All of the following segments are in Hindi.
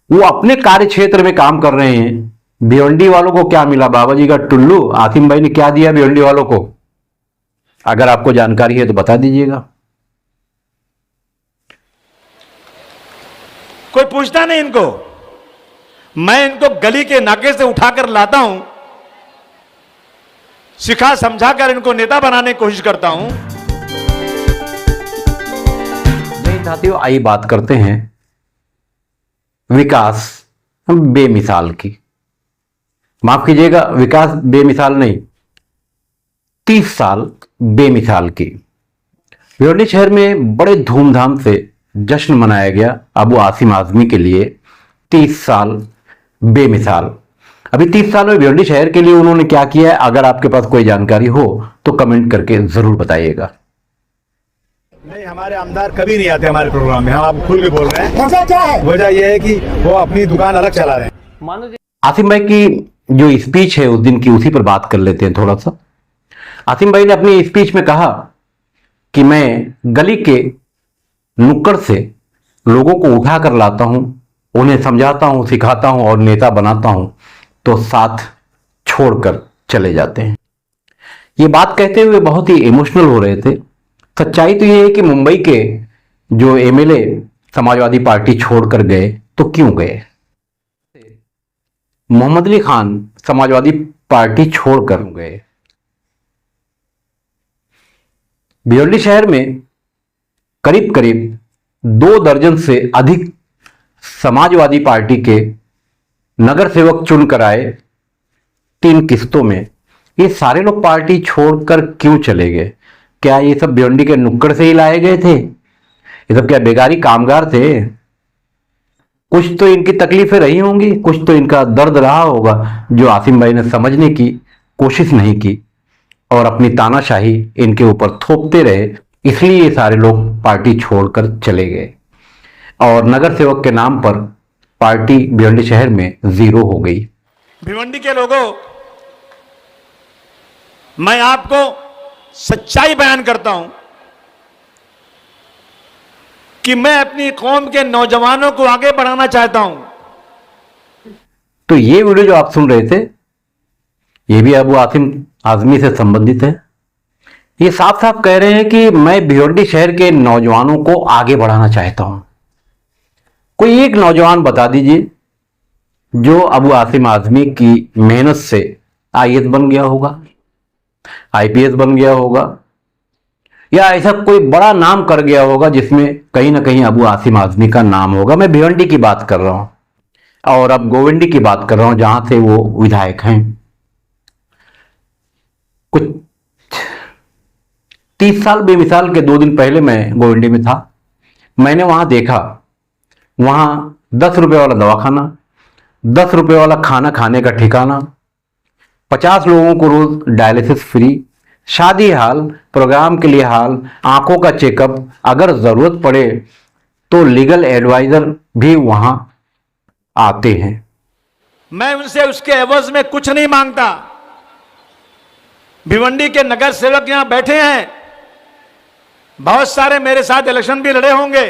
वो अपने कार्य क्षेत्र में काम कर रहे हैं। भिवंडी वालों को क्या मिला? बाबा जी का टुल्लू। आसिम भाई ने क्या दिया भिवंडी वालों को? अगर आपको जानकारी है तो बता दीजिएगा। कोई पूछता नहीं इनको। मैं इनको गली के नाके से उठाकर लाता हूं, सिखा समझाकर इनको नेता बनाने की कोशिश करता हूं। नहीं साथियों, आइए बात करते हैं विकास बेमिसाल की। माफ कीजिएगा, विकास बेमिसाल नहीं, 30 साल बेमिसाल की। भिवंडी शहर में बड़े धूमधाम से जश्न मनाया गया अबू आसिम आजमी के लिए। 30 साल बेमिसाल। अभी 30 साल में भिवंडी शहर के लिए उन्होंने क्या किया है? अगर आपके पास कोई जानकारी हो तो कमेंट करके जरूर बताइएगा। नहीं, हमारे आमदार कभी नहीं आते हमारे प्रोग्राम में। हम आप खुल के बोल रहे हैं। वजह क्या है? वजह यह है कि वो अपनी दुकान अलग चला रहे हैं। आसिम भाई की जो स्पीच है उस दिन की, उसी पर बात कर लेते हैं थोड़ा सा। आसिम भाई ने अपनी स्पीच में कहा कि मैं गली के नुक्कड़ से लोगों को उठा कर लाता हूं, उन्हें समझाता हूं, सिखाता हूं और नेता बनाता हूं, तो साथ छोड़कर चले जाते हैं। ये बात कहते हुए बहुत ही इमोशनल हो रहे थे। सच्चाई तो ये है कि मुंबई के जो एमएलए समाजवादी पार्टी छोड़कर गए तो क्यों गए? मोहम्मद अली खान समाजवादी पार्टी छोड़कर गए। भिवंडी शहर में करीब करीब 2 दर्जन से अधिक समाजवादी पार्टी के नगर सेवक चुनकर आए 3 किस्तों में। ये सारे लोग पार्टी छोड़कर क्यों चले गए? क्या ये सब भिवंडी के नुक्कड़ से ही लाए गए थे? ये सब क्या बेगारी कामगार थे? कुछ तो इनकी तकलीफें रही होंगी, कुछ तो इनका दर्द रहा होगा जो आसिम भाई ने समझने की कोशिश नहीं की और अपनी तानाशाही इनके ऊपर थोपते रहे। इसलिए ये सारे लोग पार्टी छोड़कर चले गए और नगर सेवक के नाम पर पार्टी भिवंडी शहर में 0 हो गई। भिवंडी के लोगों, मैं आपको सच्चाई बयान करता हूं कि मैं अपनी कौम के नौजवानों को आगे बढ़ाना चाहता हूं। तो ये वीडियो जो आप सुन रहे थे, ये भी अबू आसिम आजमी से संबंधित है। ये साफ साफ कह रहे हैं कि मैं भिवंडी शहर के नौजवानों को आगे बढ़ाना चाहता हूं। कोई एक नौजवान बता दीजिए जो अबू आसिम आजमी की मेहनत से आईएएस बन गया होगा, आईपीएस बन गया होगा, या ऐसा कोई बड़ा नाम कर गया होगा जिसमें कहीं ना कहीं अबू आसिम आजमी का नाम होगा। मैं भिवंडी की बात कर रहा हूं और अब गोविंडी की बात कर रहा हूं जहां से वो विधायक हैं। कुछ 30 साल बेमिसाल के 2 दिन पहले मैं गोविंडी में था। मैंने वहां देखा, वहां 10 रुपए वाला दवाखाना, 10 रुपए वाला खाना खाने का ठिकाना, 50 लोगों को रोज डायलिसिस फ्री, शादी हाल, प्रोग्राम के लिए हाल, आंखों का चेकअप, अगर जरूरत पड़े तो लीगल एडवाइजर भी वहां आते हैं। मैं उनसे उसके एवज में कुछ नहीं मांगता। भिवंडी के नगर सेवक यहां बैठे हैं, बहुत सारे मेरे साथ इलेक्शन भी लड़े होंगे।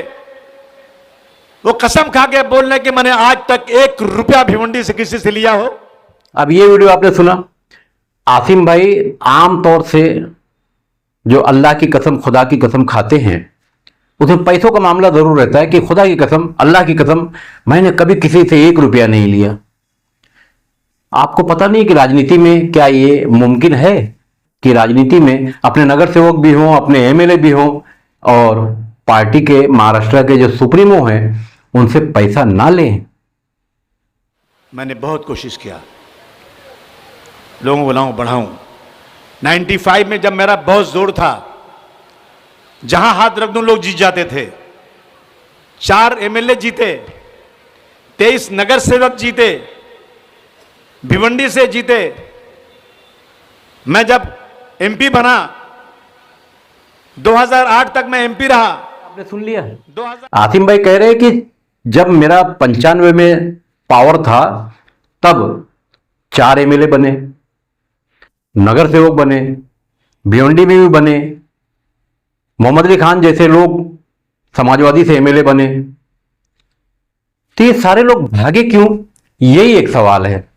वो कसम खा के बोल रहे कि मैंने आज तक 1 रुपया भिवंडी से किसी से लिया हो। अब ये वीडियो आपने सुना। आसिम भाई आमतौर से जो अल्लाह की कसम, खुदा की कसम खाते हैं, उसमें पैसों का मामला जरूर रहता है कि खुदा की कसम, अल्लाह की कसम, मैंने कभी किसी से 1 रुपया नहीं लिया। आपको पता नहीं कि राजनीति में क्या ये मुमकिन है कि राजनीति में अपने नगर सेवक भी हों, अपने एमएलए भी हों और पार्टी के महाराष्ट्र के जो सुप्रीमो हैं उनसे पैसा ना लें? मैंने बहुत कोशिश किया लोगों को लाऊं, बढ़ाऊं। 95 में जब मेरा बहुत जोर था, जहां हाथ रख दूं लोग जीत जाते थे। 4 एमएलए जीते, 23 नगर सेवक जीते, भिवंडी से जीते। मैं जब एमपी बना, 2008 तक मैं एमपी रहा। आपने सुन लिया है? आसिम भाई कह रहे हैं कि जब मेरा 95 में पावर था तब 4 एमएलए बने, नगर सेवक बने, भिवंडी में भी बने, मोहम्मद अली खान जैसे लोग समाजवादी से एमएलए बने। तो ये सारे लोग भागे क्यों, यही एक सवाल है।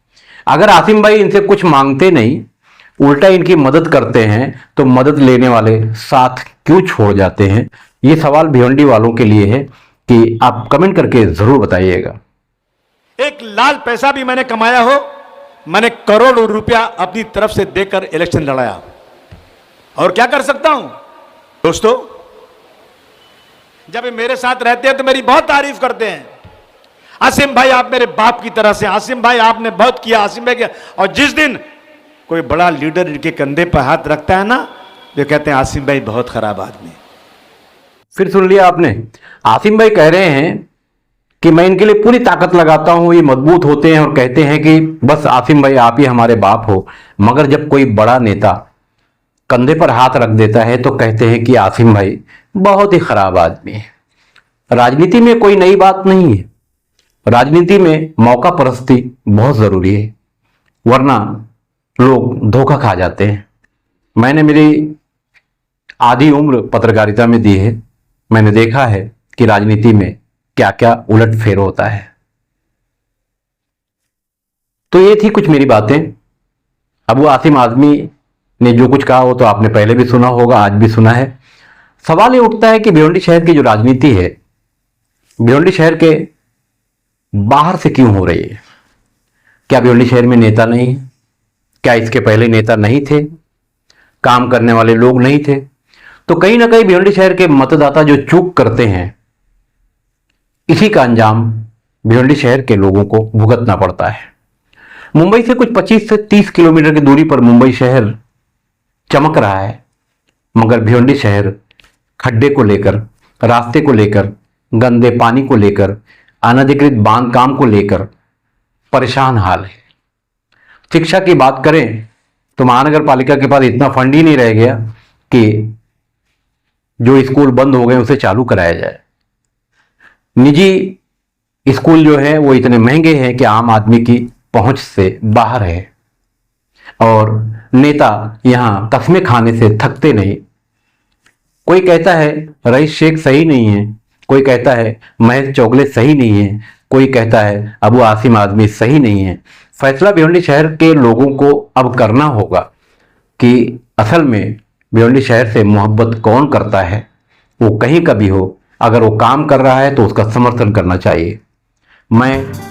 अगर आसिम भाई इनसे कुछ मांगते नहीं, उल्टा इनकी मदद करते हैं, तो मदद लेने वाले साथ क्यों छोड़ जाते हैं? ये सवाल भिवंडी वालों के लिए है कि आप कमेंट करके जरूर बताइएगा। एक लाल पैसा भी मैंने कमाया हो, मैंने करोड़ों रुपया अपनी तरफ से देकर इलेक्शन लड़ाया। और क्या कर सकता हूं दोस्तों, जब ये मेरे साथ रहते हैं तो मेरी बहुत तारीफ करते हैं। आसिम भाई आप मेरे बाप की तरह से, आसिम भाई आपने बहुत किया, आसिम भाई किया। और जिस दिन कोई बड़ा लीडर इनके कंधे पर हाथ रखता है ना, तो कहते हैं आसिम भाई बहुत खराब आदमी। फिर सुन लिया आपने, आसिम भाई कह रहे हैं कि मैं इनके लिए पूरी ताकत लगाता हूं, ये मजबूत होते हैं और कहते हैं कि बस आसिम भाई आप ही हमारे बाप हो। मगर जब कोई बड़ा नेता कंधे पर हाथ रख देता है तो कहते हैं कि आसिम भाई बहुत ही खराब आदमी है। राजनीति में कोई नई बात नहीं है, राजनीति में मौका परस्ती बहुत जरूरी है, वरना लोग धोखा खा जाते हैं। मैंने मेरी आधी उम्र पत्रकारिता में दी है, मैंने देखा है कि राजनीति में क्या क्या उलटफेर होता है। तो ये थी कुछ मेरी बातें। अब वो आसिम आजमी ने जो कुछ कहा वो तो आपने पहले भी सुना होगा, आज भी सुना है। सवाल ये उठता है कि भिवंडी शहर की जो राजनीति है, भिवंडी शहर के बाहर से क्यों हो रही है? क्या भिवंडी शहर में नेता नहीं है? क्या इसके पहले नेता नहीं थे? काम करने वाले लोग नहीं थे? तो कहीं ना कहीं भिवंडी शहर के मतदाता जो चूक करते हैं, इसी का अंजाम भिवंडी शहर के लोगों को भुगतना पड़ता है। मुंबई से कुछ 25 से 30 किलोमीटर की दूरी पर मुंबई शहर चमक रहा है, मगर भिवंडी शहर खड्डे को लेकर, रास्ते को लेकर, गंदे पानी को लेकर, अनधिकृत बांध काम को लेकर परेशान हाल है। शिक्षा की बात करें तो महानगर पालिका के पास इतना फंड ही नहीं रह गया कि जो स्कूल बंद हो गए उसे चालू कराया जाए। निजी स्कूल जो है वो इतने महंगे हैं कि आम आदमी की पहुंच से बाहर है, और नेता यहां कस्में खाने से थकते नहीं। कोई कहता है रईस शेख सही नहीं है, कोई कहता है महेश चौगले सही नहीं है, कोई कहता है अबू आसिम आजमी सही नहीं है। फैसला भिवंडी शहर के लोगों को अब करना होगा कि असल में भिवंडी शहर से मोहब्बत कौन करता है। वो कहीं का भी हो, अगर वो काम कर रहा है तो उसका समर्थन करना चाहिए। मैं